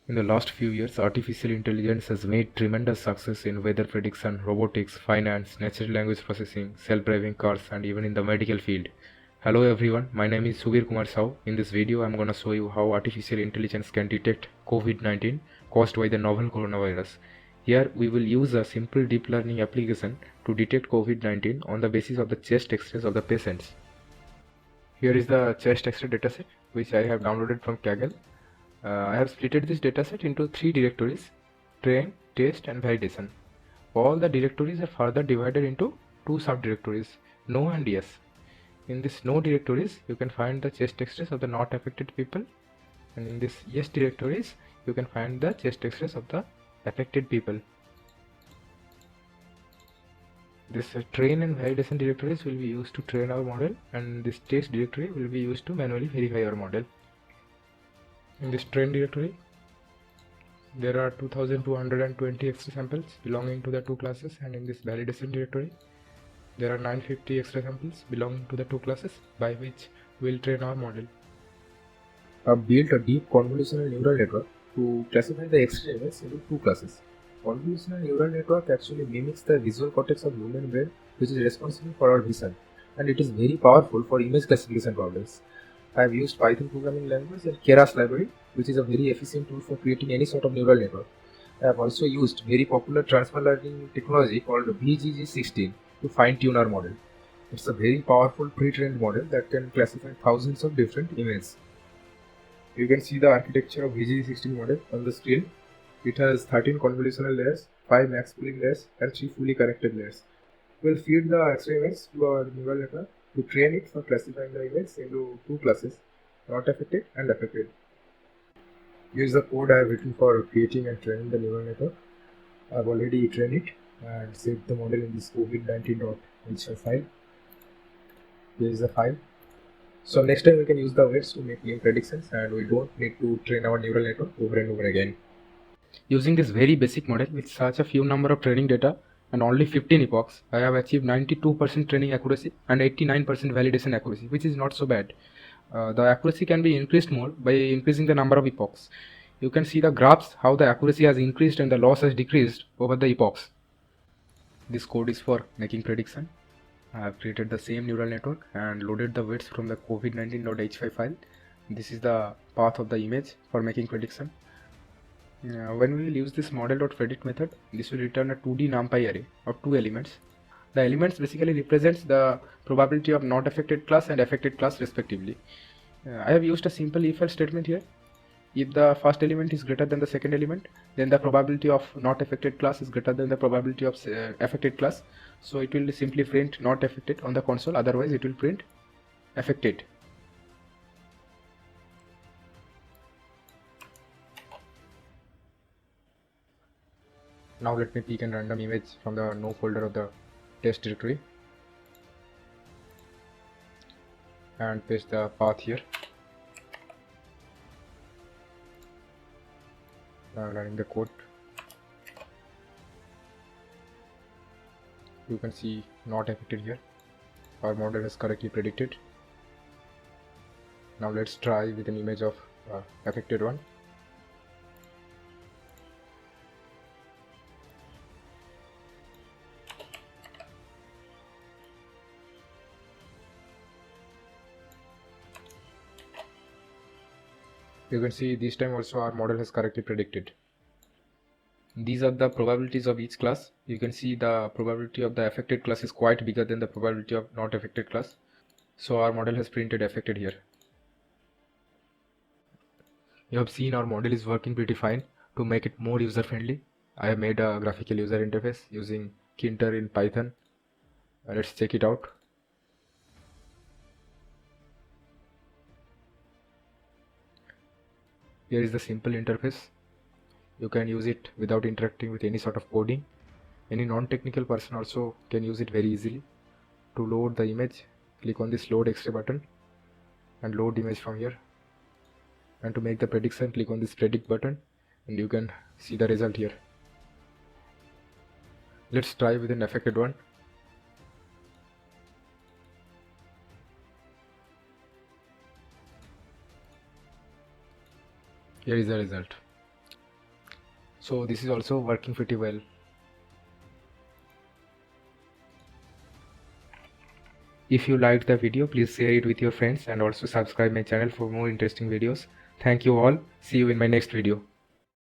In the last few years, artificial intelligence has made tremendous success in weather prediction, robotics, finance, natural language processing, self-driving cars, and even in the medical field. Hello everyone, my name is Subir Kumar Sahu. In this video, I'm gonna show you how artificial intelligence can detect COVID-19 caused by the novel coronavirus. Here, we will use a simple deep learning application to detect COVID-19 on the basis of the chest X-rays of the patients. Here is the chest X-ray dataset which I have downloaded from Kaggle. I have splitted this dataset into 3 directories: train, test, and validation. All the directories are further divided into 2 subdirectories: no and yes. In this no directories, you can find the chest X-rays of the not affected people, and in this yes directories, you can find the chest X-rays of the affected people. This train and validation directories will be used to train our model, and this test directory will be used to manually verify our model. In this train directory, there are 2220 X-ray samples belonging to the 2 classes, and in this validation directory, there are 950 X-ray samples belonging to the 2 classes by which we will train our model. I've built a deep convolutional neural network to classify the X-ray images into 2 classes. Convolutional neural network actually mimics the visual cortex of human brain, which is responsible for our vision, and it is very powerful for image classification problems. I have used Python programming language and Keras library, which is a very efficient tool for creating any sort of neural network. I have also used very popular transfer learning technology called VGG16 to fine-tune our model. It's a very powerful pre-trained model that can classify thousands of different images. You can see the architecture of VGG16 model on the screen. It has 13 convolutional layers, 5 max pooling layers, and 3 fully connected layers. We'll feed the X-ray image to our neural network to train it for classifying the image into 2 classes: not affected and affected. Here's the code I have written for creating and training the neural network. I've already trained it and saved the model in this COVID-19.hr file. Here's the file. So next time we can use the weights to make new predictions, and we don't need to train our neural network over and over again. Using this very basic model with such a few number of training data and only 15 epochs, I have achieved 92% training accuracy and 89% validation accuracy, which is not so bad. The accuracy can be increased more by increasing the number of epochs. You can see the graphs how the accuracy has increased and the loss has decreased over the epochs. This code is for making prediction. I have created the same neural network and loaded the weights from the COVID-19.h5 file. This is the path of the image for making prediction. When we will use this model.predict method, this will return a 2D NumPy array of 2 elements. The elements basically represents the probability of not affected class and affected class respectively. I have used a simple if-else statement here. If the first element is greater than the second element, then the probability of not affected class is greater than the probability of affected class. So it will simply print not affected on the console, otherwise it will print affected. Now let me pick a random image from the no folder of the test directory and paste the path here. Now running the code, you can see not affected here. Our model has correctly predicted. Now let's try with an image of affected one. You can see this time also our model has correctly predicted. These are the probabilities of each class. You can see the probability of the affected class is quite bigger than the probability of not affected class. So our model has printed affected here. You have seen our model is working pretty fine. To make it more user friendly, I have made a graphical user interface using Kinter in Python. Let's check it out. Here is the simple interface. You can use it without interacting with any sort of coding. Any non-technical person also can use it very easily. To load the image, click on this load X-ray button and load the image from here. And to make the prediction, click on this predict button and you can see the result here. Let's try with an affected one. Here is the result. So this is also working pretty well. If you liked the video, please share it with your friends and also subscribe my channel for more interesting videos. Thank you all. See you in my next video.